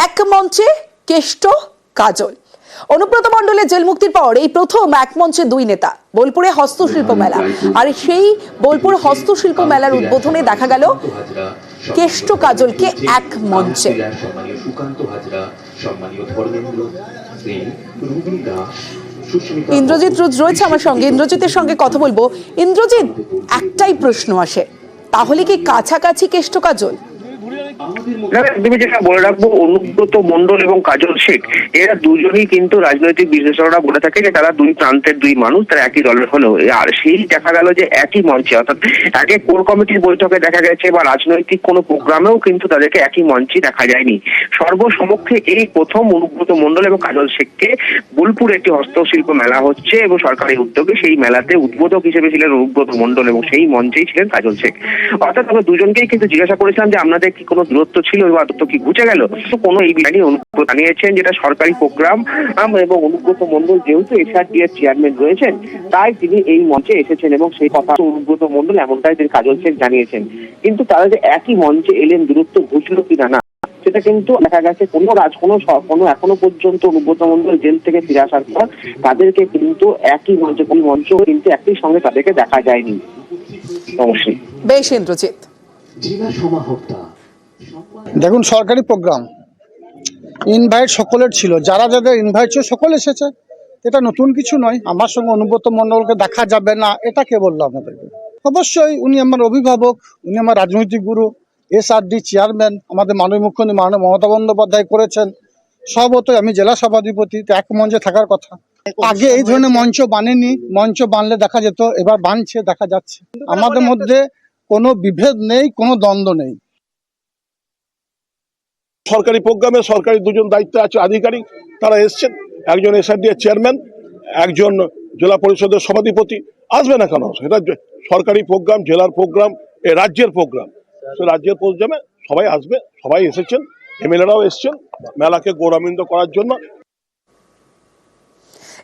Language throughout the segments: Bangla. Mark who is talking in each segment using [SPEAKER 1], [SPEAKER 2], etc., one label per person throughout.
[SPEAKER 1] এক মঞ্চে কেষ্ট কাজল। অনুব্রত মণ্ডলের জেল মুক্তির পর এই প্রথম এক মঞ্চে দুই নেতা। বোলপুরে হস্তশিল্প মেলা, আর সেই বোলপুর হস্তশিল্প মেলার উদ্বোধনে দেখা গেল কেষ্ট কাজলকে এক মঞ্চে। ইন্দ্রজিৎ রোজ রয়েছে আমার সঙ্গে, ইন্দ্রজিতের সঙ্গে কথা বলবো। ইন্দ্রজিৎ, একটাই প্রশ্ন আসে, তাহলে কি কাছাকাছি কেষ্ট কাজল?
[SPEAKER 2] তুমি যেটা বলে রাখবো, অনুব্রত মণ্ডল এবং কাজল শেখ এরা দুজনেই কিন্তু রাজনৈতিক বিশ্লেষকরা বলে থাকে যে তারা দুই প্রান্তের দুই মানুষ, তারা একই দলের হলেও আর সেই দেখা গেল যে একই মঞ্চে, অর্থাৎ একে কোর কমিটির বৈঠকে দেখা গেছে বা রাজনৈতিক কোনো প্রোগ্রামেও কিন্তু তাদেরকে একই মঞ্চে দেখা যায়নি। সর্বসমক্ষে এই প্রথম অনুব্রত মণ্ডল এবং কাজল শেখকে বোলপুরে একটি হস্তশিল্প মেলা হচ্ছে এবং সরকারি উদ্যোগে সেই মেলাতে উদ্বোধক হিসেবে ছিলেন অনুব্রত মণ্ডল এবং সেই মঞ্চেই ছিলেন কাজল শেখ। অর্থাৎ আমরা দুজনকেই কিন্তু জিজ্ঞাসা করেছিলাম যে আপনাদের কি কোনো দূরত্ব ছিল বা দূরত্ব কি ঘুচে গেল, কোনো এই বিষয়ে অনুব্রত জানিয়েছেন যেটা সরকারি প্রোগ্রাম এবং অনুব্রত মণ্ডল যেহেতু এসআরডি এর চেয়ারম্যান রয়েছেন তাই তিনি এই মঞ্চে এসেছেন এবং সেই কথা অনুব্রত মণ্ডল এমনটাই তিনি কাজল শেখ জানিয়েছেন। কিন্তু তারা যে একই মঞ্চে এলেন, দূরত্ব ঘুচলো কিনা না সেটা কিন্তু দেখা গেছে কোনো এখনো পর্যন্ত অনুব্রত মণ্ডল জেল থেকে ফিরে আসার পর তাদেরকে কিন্তু একই মঞ্চে কিন্তু একই সঙ্গে তাদেরকে দেখা যায়নি। অবশ্যই
[SPEAKER 1] বেশ ইন্দ্রজিৎ।
[SPEAKER 3] দেখুন, সরকারি প্রোগ্রাম, ইনভাইট সকলের ছিল, যারা যাদের ইনভাইট ছিল সকলে এসেছে, এটা নতুন কিছু নয়। আমার সঙ্গে অনুব্রত মণ্ডলকে দেখা যাবে না এটা কে বললো আমাদেরকে? অবশ্যই উনি আমার অভিভাবক, উনি আমার রাজনৈতিক গুরু, এসআরডি চেয়ারম্যান, আমাদের মাননীয় মুখ্যমন্ত্রী মাননীয় মমতা বন্দ্যোপাধ্যায় করেছেন। সবতই আমি জেলা সভাধিপতি, তো এক মঞ্চে থাকার কথা। আগে এই ধরনের মঞ্চ বানেনি, মঞ্চ বানলে দেখা যেত, এবার বানছে, দেখা যাচ্ছে। আমাদের মধ্যে কোনো বিভেদ নেই, কোনো দ্বন্দ্ব নেই।
[SPEAKER 4] সরকারি প্রোগ্রামে সরকারি দুজন দায়িত্বে আছে আধিকারিক, তারা এসছেন, একজন এসআরডি এর চেয়ারম্যান, একজন জেলা পরিষদের সভাধিপতি। আসবে না কেন? সেটা সরকারি প্রোগ্রাম, জেলার প্রোগ্রাম, রাজ্যের প্রোগ্রাম, সে রাজ্যের প্রোগ্রামে সবাই আসবে, সবাই এসেছেন, এমএলএরাও এসছেন মেলাকে গৌরবান্বিত করার জন্য।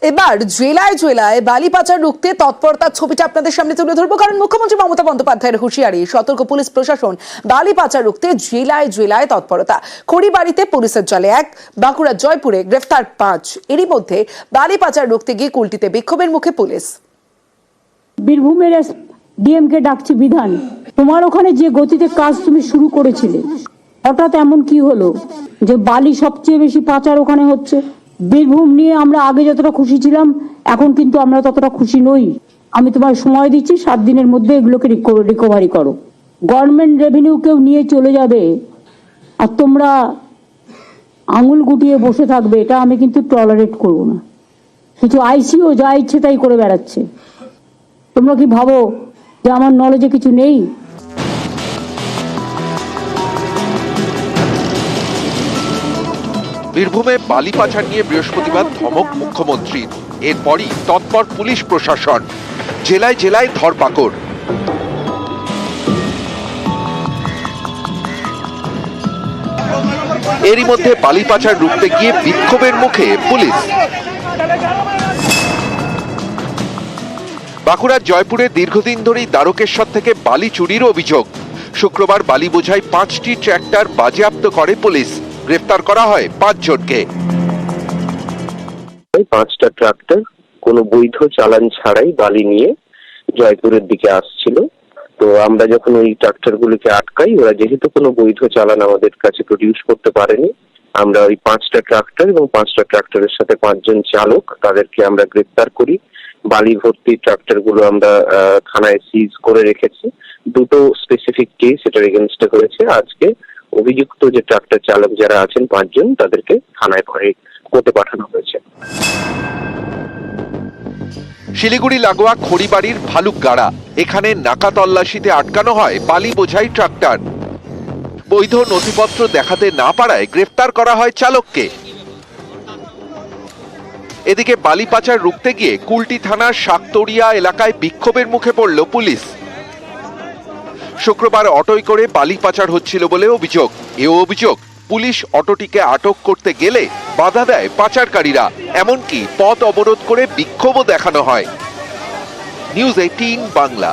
[SPEAKER 1] এবার জেলায় জেলায় বালি পাচার রুখতে তৎপরতার ছবিটা আপনাদের সামনে তুলে ধরবো, কারণ মুখ্যমন্ত্রী মমতা বন্দ্যোপাধ্যায়ের হুঁশিয়ারি, সতর্ক পুলিশ প্রশাসন, বালি পাচার রুখতে জেলায় জেলায় তৎপরতা। খড়িবাড়িতে পুলিশের জালে 1, বাঁকুড়ার জয়পুরে গ্রেফতার 5। এরই মধ্যে বালি পাচার রুখতে গিয়ে কুলটিতে বিক্ষোভের মুখে পুলিশ।
[SPEAKER 5] বীরভূমের ডিএমকে ডাকছে বিধান, তোমার ওখানে যে গতিতে কাজ তুমি শুরু করেছিলে, হঠাৎ এমন কি হলো যে বালি সবচেয়ে বেশি পাচার ওখানে হচ্ছে? বীরভূম নিয়ে আমরা আগে যতটা খুশি ছিলাম, এখন কিন্তু আমরা ততটা খুশি নই। আমি তোমার সময় দিচ্ছি, 7 দিনের মধ্যে এগুলোকে রিকভারি করো। গভর্নমেন্ট রেভিনিউ কেউ নিয়ে চলে যাবে আর তোমরা আঙুল গুটিয়ে বসে থাকবে, এটা আমি কিন্তু টলারেট করব না। কিছু আইসিও যা ইচ্ছে তাই করে বেড়াচ্ছে। তোমরা কি ভাবো যে আমার নলেজে কিছু নেই?
[SPEAKER 6] বীরভূমে বালি পাচার নিয়ে বৃহস্পতিবার ধমক মুখ্যমন্ত্রীর, এরপরই তৎপর পুলিশ প্রশাসন, জেলায় জেলায় ধরপাকড়। এরই মধ্যে বালি পাচার রুখতে গিয়ে বিক্ষোভের মুখে পুলিশ। বাঁকুড়ার জয়পুরে দীর্ঘদিন ধরেই দ্বারকেশ্বর থেকে বালি চুরির অভিযোগ। শুক্রবার বালি বোঝাই 5টি ট্র্যাক্টর বাজেয়াপ্ত করে পুলিশ, গ্রেফতার করা হয় 5 জনকে।
[SPEAKER 7] 5টা ট্রাক্টর কোনো বৈধ চালান ছাড়াই বালি নিয়ে জয়পুরের দিকে আসছিল। তো আমরা যখন ওই ট্রাক্টর গুলিকে আটকাই, ওরা যেহেতু কোনো বৈধ চালান আমাদের কাছে প্রডিউস করতে পারেনি, আমরা ওই 5টা ট্রাক্টর এবং 5টা ট্রাক্টরের সাথে 5 জন চালক, তাদেরকে আমরা গ্রেফতার করি। বালি ভর্তি ট্রাক্টর গুলো আমরা থানায় সিজ করে রেখেছি। 2টো স্পেসিফিক কেস এটার এগেনস্টে হয়েছে। আজকে অভিযুক্ত যে ট্রাক্টর চালক যারা আছেন 5 জন, তাদেরকে থানায় কোর্টে পাঠানো হয়েছে।
[SPEAKER 6] শিলিগুড়ি লাগোয়া খড়িবাড়ির ভালুকগাড়া, এখানে নাকা তল্লাশিতে আটকানো হয় বালি বোঝাই ট্রাক্টর। বৈধ নথিপত্র দেখাতে না পারায় গ্রেফতার করা হয় চালককে। এদিকে বালি পাচার রুখতে গিয়ে কুলটি থানার শাকতরিয়া এলাকায় বিক্ষোভের মুখে পড়ল পুলিশ। শুক্রবার অটোয় করে বালি পাচার হচ্ছিল বলে অভিযোগ। এও অভিযোগ, পুলিশ অটোটিকে আটক করতে গেলে বাধা দেয় পাচারকারীরা, এমনকি পথ অবরোধ করে বিক্ষোভও দেখানো হয়। নিউজ 18 বাংলা।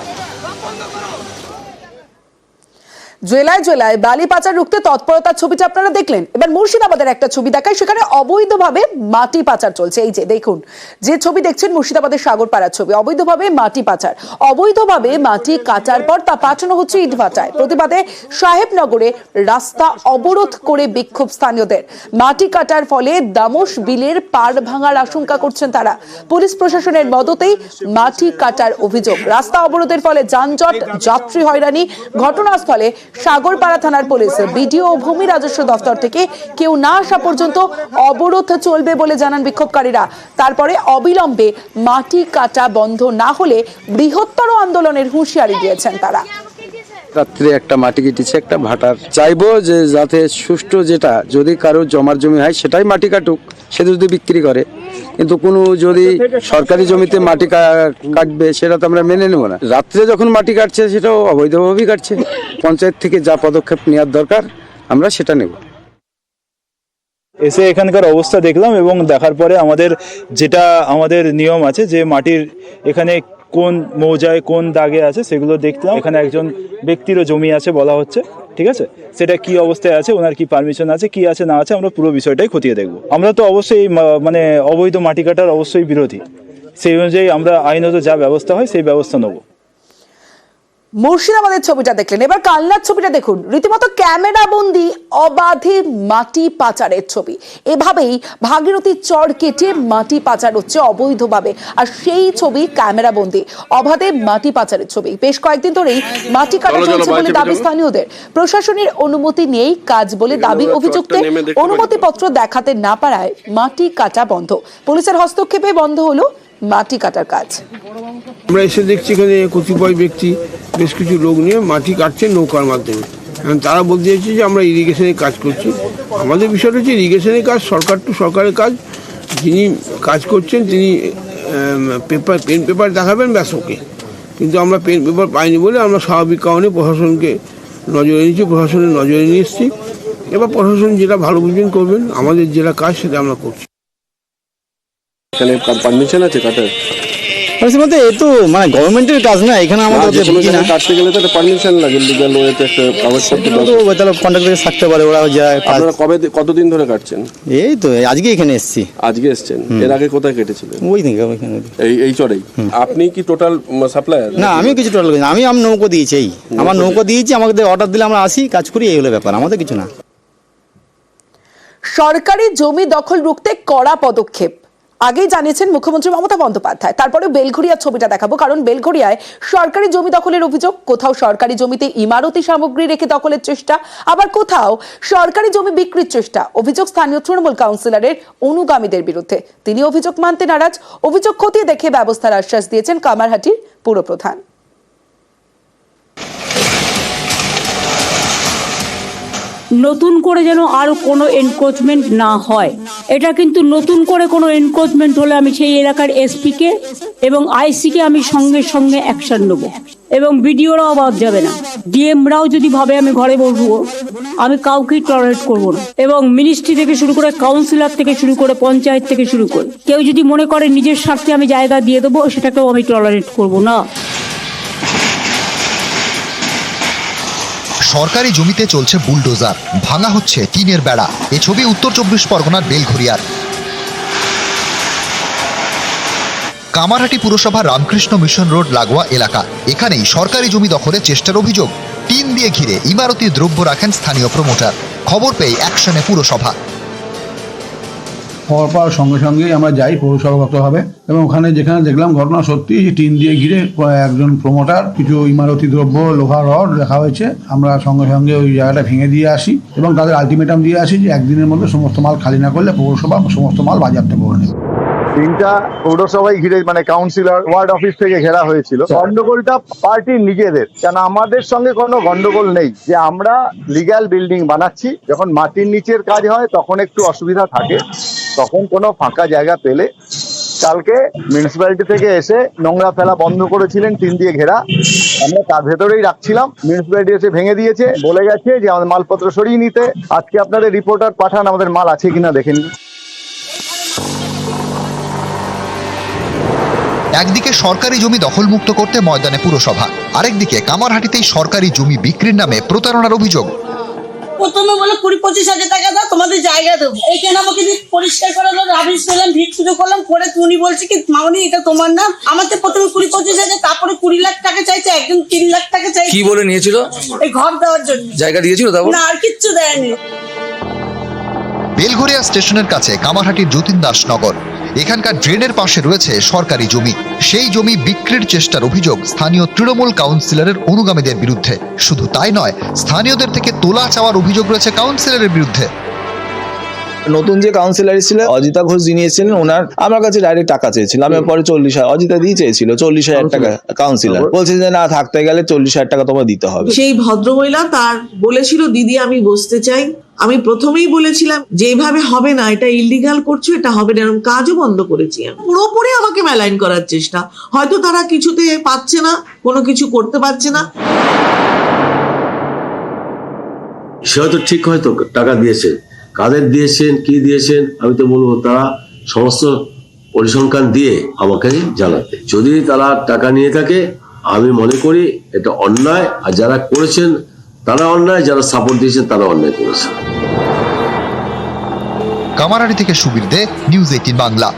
[SPEAKER 1] জেলায় জেলায় বালি পাচার রুখতে তৎপরতার ছবিটা আপনারা দেখলেন। এবার মুর্শিদাবাদের একটা ছবি দেখায়, সেখানে অবৈধভাবে মাটি পাচার চলছে। এই যে দেখুন, যে ছবি দেখছেন মুর্শিদাবাদের সাগরপাড়ার ছবি। অবৈধভাবে মাটি পাচার, অবৈধভাবে মাটি কাটার পর তা পাঠানো হচ্ছে ইটভাটায়। প্রতিবাদে সাহেবনগরে রাস্তা অবরোধ করে বিক্ষোভ স্থানীয়দের। মাটি কাটার ফলে দামোশ বিলের পাড় ভাঙার আশঙ্কা করছেন তারা। পুলিশ প্রশাসনের মদতেই মাটি কাটার অভিযোগ। রাস্তা অবরোধের ফলে যানজট, যাত্রী হয়রানি। ঘটনাস্থলে সাগরপাড়া থানার পুলিশ, বিডিও ও ভূমি রাজস্ব দফতর থেকে কেউ না আসা পর্যন্ত অবরোধ চলবে বলে জানান বিক্ষোভকারীরা। তারপরে অবিলম্বে মাটি কাটা বন্ধ না হলে বৃহত্তর আন্দোলনের হুঁশিয়ারি দিয়েছেন তারা।
[SPEAKER 8] রাত্রে একটা মাটি কেটেছে, একটা ভাটার। চাইবো যে যাতে সুষ্ঠু, যেটা যদি কারো জমার জমি হয় সেটাই মাটি কাটুক, সে যদি বিক্রি করে। কিন্তু কোনো যদি সরকারি জমিতে মাটি কাটবে সেটা তো আমরা মেনে নেব না। রাত্রে যখন মাটি কাটছে সেটাও অবৈধভাবেই কাটছে। পঞ্চায়েত থেকে যা পদক্ষেপ নেওয়ার দরকার আমরা সেটা নেব।
[SPEAKER 9] এসে এখানকার অবস্থা দেখলাম এবং দেখার পরে আমাদের নিয়ম আছে যে মাটির এখানে কোন মৌজায় কোন দাগে আছে সেগুলো দেখলাম। এখানে একজন ব্যক্তিরও জমি আছে বলা হচ্ছে, ঠিক আছে, সেটা কি অবস্থায় আছে, ওনার কি পারমিশন আছে, কি আছে না আছে, আমরা পুরো বিষয়টাই খতিয়ে দেখব। আমরা তো অবশ্যই মানে অবৈধ মাটি কাটার অবশ্যই বিরোধী। সেই অনুযায়ী আমরা আইনত যা ব্যবস্থা হয় সেই ব্যবস্থা নেব।
[SPEAKER 1] মুর্শিদাবাদের ছবিটা দেখলেন, এবার কালনার ছবিটা দেখুন। রীতিমতো ক্যামেরা বন্দি অবাধে মাটি পাচারের ছবি। এভাবেই ভাগীরথীর চর কেটে মাটি পাচার হচ্ছে অবৈধভাবে, আর সেই ছবি ক্যামেরা বন্দি অবাধে মাটি পাচারের ছবি। বেশ কয়েকদিন ধরেই মাটি কাটা চলছে বলে দাবি স্থানীয়দের। প্রশাসনের অনুমতি নিয়েই কাজ বলে দাবি অভিযুক্তের। অনুমতিপত্র দেখাতে না পারায় মাটি কাটা বন্ধ। পুলিশের হস্তক্ষেপে বন্ধ হলো মাটি কাটার কাজ।
[SPEAKER 10] আমরা এসে দেখছি এখানে কতিপয় ব্যক্তি বেশ কিছু লোক নিয়ে মাটি কাটছেন নৌকার মাধ্যমে। তারা বলতে চাইছে যে আমরা ইরিগেশনের কাজ করছি। আমাদের বিষয়টা হচ্ছে ইরিগেশনের কাজ সরকার টু সরকারের কাজ। যিনি কাজ করছেন তিনি পেন পেপার দেখাবেন, ব্যাস ওকে। কিন্তু আমরা পেন পেপার পাইনি বলে আমরা স্বাভাবিক কারণে প্রশাসনকে নজরে নিয়েছি, প্রশাসনের নজরে নিয়ে এসেছি। এবার প্রশাসন যেটা ভালো বুঝবেন করবেন, আমাদের যেটা কাজ সেটা আমরা করছি।
[SPEAKER 8] এখানে পারমিশন আছে কাটার?
[SPEAKER 11] মধ্যে এ তো মানে গভর্নমেন্টের কাজ না, এখানে আমাদের
[SPEAKER 8] কাটতে গেলে তো একটা পারমিশন লাগে, লিগ্যাল ওয়েতে একটা কাগজপত্র
[SPEAKER 11] তাহলে কন্ট্রাক্টর থাকতে পারে, ওরা যায়।
[SPEAKER 8] আপনারা কতদিন ধরে কাটছেন?
[SPEAKER 11] এই তো আজকে এখানে এসেছি।
[SPEAKER 8] আজকে এসেছেন? এর আগে কোথায় কেটেছিলেন?
[SPEAKER 11] ওই দিকে ওইখানে
[SPEAKER 8] এই চরেই। আপনি কি টোটাল সাপ্লায়ার?
[SPEAKER 11] না, আমি কিছু টোটাল করি না। আমি নৌকো দিয়েছি, আমার নৌকো দিয়েছি, আমাদের অর্ডার দিলে আমরা আসি, কাজ করি, এই হলো ব্যাপার, আমাদের কিছু না।
[SPEAKER 1] সরকারি জমি দখল রুখতে কড়া পদক্ষেপ আগেই জানিয়েছেন মুখ্যমন্ত্রী মমতা বন্দ্যোপাধ্যায়। তারপরে বেলঘরিয়ার ছবিটা দেখাবো, কারণ বেলঘরিয়ায় সরকারি জমি দখলের অভিযোগ। কোথাও সরকারি জমিতে ইমারতি সামগ্রী রেখে দখলের চেষ্টা, আবার কোথাও সরকারি জমি বিক্রির চেষ্টা। অভিযোগ স্থানীয় তৃণমূল কাউন্সিলরের অনুগামীদের বিরুদ্ধে। তিনি অভিযোগ মানতে নারাজ। অভিযোগ খতিয়ে দেখে ব্যবস্থার আশ্বাস দিয়েছেন কামারহাটির পুরপ্রধান।
[SPEAKER 5] নতুন করে যেন আর কোনো এনক্রোচমেন্ট না হয়, এটা কিন্তু নতুন করে কোনো এনক্রোচমেন্ট হলে আমি সেই এলাকার এসপিকে এবং আইসিকে আমি সঙ্গে সঙ্গে অ্যাকশন নেব, এবং বিডিওরাও বাদ যাবে না। ডিএমরাও যদি ভাবে আমি ঘরে বসবো, আমি কাউকেই টলারেট করব না। এবং মিনিস্ট্রি থেকে শুরু করে, কাউন্সিলর থেকে শুরু করে, পঞ্চায়েত থেকে শুরু করে কেউ যদি মনে করে নিজের স্বার্থে আমি জায়গা দিয়ে দেবো, সেটাকেও আমি টলারেট করব না।
[SPEAKER 12] সরকারি জমিতে চলছে বুলডোজার, ভাঙা হচ্ছে টিনের বেড়া। এ ছবি উত্তর 24 পরগনার বেলঘরিয়ার। কামারহাটি পুরসভা রামকৃষ্ণ মিশন রোড লাগোয়া এলাকা। এখানেই সরকারি জমি দখলের চেষ্টার অভিযোগ। টিন দিয়ে ঘিরে ইমারতি দ্রব্য রাখেন স্থানীয় প্রমোটার। খবর পেয়ে অ্যাকশনে পুরসভা।
[SPEAKER 13] খবর পাওয়ার সঙ্গে সঙ্গেই আমরা যাই পৌরসভাগতভাবে, এবং ওখানে যেখানে দেখলাম ঘটনা সত্যি, যে টিন দিয়ে ঘিরে একজন প্রমোটার কিছু ইমারতি দ্রব্য, লোহা রড রাখা হয়েছে। আমরা সঙ্গে সঙ্গে ওই জায়গাটা ভেঙে দিয়ে আসি এবং তাদের আলটিমেটাম দিয়ে আসি যে একদিনের মধ্যে সমস্ত মাল খালি না করলে পৌরসভা সমস্ত মাল বাজেয়াপ্ত করে নেবে।
[SPEAKER 14] তিনটা পৌরসভায় ঘিরে মানে কাউন্সিলর, ওয়ার্ড অফিস থেকে ঘেরা হয়েছিল। গন্ডগোলটা পার্টির নিজেদের, কেন আমাদের সঙ্গে কোনো গন্ডগোল নেই। যে আমরা লিগ্যাল বিল্ডিং বানাচ্ছি, যখন মাটির নিচের কাজ হয় তখন একটু অসুবিধা থাকে, তখন কোনো ফাঁকা জায়গা পেলে। কালকে মিউনিসিপ্যালিটি থেকে এসে নোংরা ফেলা বন্ধ করেছিলেন, টিন দিয়ে ঘেরা, আমরা তার ভেতরেই রাখছিলাম। মিউনিসিপ্যালিটি এসে ভেঙে দিয়েছে, বলে গেছে যে আমাদের মালপত্র সরিয়ে নিতে। আজকে আপনাদের রিপোর্টার পাঠান, আমাদের মাল আছে কিনা দেখে নিন।
[SPEAKER 12] একদিকে সরকারি জমি দখলমুক্ত করতে ময়দানে পুরসভা, আরেকদিকে কামারহাটিতেই সরকারি জমি বিক্রির নামে প্রতারণার অভিযোগ।
[SPEAKER 5] প্রথমে বলে 20-25 হাজার টাকা দাও, তোমাদের জায়গা দেবো। এইখানে আমাকে পরিষ্কার করালো, রাবিশ পেলাম, ভিড় শুরু করলাম, পরে উনি বলছে কি মামনি এটা তোমার না। আমাদের প্রথমে 20-25 হাজার, তারপরে 20 লাখ টাকা চাইছে, একজন 3 লাখ টাকা চাইছে।
[SPEAKER 8] কি বলে নিয়েছিল?
[SPEAKER 5] এই ঘর দেওয়ার জন্য।
[SPEAKER 8] জায়গা দিয়েছিল তারপর?
[SPEAKER 5] না, আর কিচ্ছু দেয়নি।
[SPEAKER 12] বেলঘরিয়া স্টেশনের কাছে কামারহাটির যতীন দাস নগর, এখানকার ড্রেনের পাশে রয়েছে সরকারি জমি। সেই জমি বিক্রির চেষ্টার অভিযোগ স্থানীয় তৃণমূল কাউন্সিলরের অনুগামীদের বিরুদ্ধে। শুধু তাই নয়, স্থানীয়দের থেকে তোলা চাওয়ার অভিযোগ রয়েছে কাউন্সিলরের বিরুদ্ধে।
[SPEAKER 11] নতুন যে কাউন্সিলর ছিল অজিতা ঘোষ যিনি এসেছিলেন, ওনার আমার কাছে ডাইরেক্ট টাকা চেয়েছিল। আমি পরে 40,000 অজিতা দিয়ে চেয়েছিল, 40,000 টাকা কাউন্সিলর বলছে যে না, থাকতে গেলে 40,000 টাকা তোমার দিতে হবে।
[SPEAKER 5] সেই ভদ্রমহিলা তার বলেছিল দিদি আমি বসতে চাই। আমি প্রথমেই বলেছিলাম যে এইভাবে হবে না, এটা ইলিগাল করছো, এটা হবে না, এরকম কাজও বন্ধ করেছি। পুরোপুরি আমাকে মেলাইন করার চেষ্টা। হয়তো তারা কিছুতে পাচ্ছে না, কোনো কিছু করতে পারছে না।
[SPEAKER 8] সে হয়তো ঠিক হয়তো টাকা দিয়েছেন, কাদের দিয়েছেন কি দিয়েছেন আমি তো বলবো তারা সমস্ত পরিসংখ্যান দিয়ে আমাকে জানাতে। যদি তারা টাকা নিয়ে থাকে আমি মনে করি এটা অন্যায়, আর যারা করেছেন তারা অন্যায়, যারা সাপোর্ট দিয়েছেন তারা অন্যায় করেছে।
[SPEAKER 12] কামারহাটি থেকে সুবীর দে, নিউজ 18 বাংলা।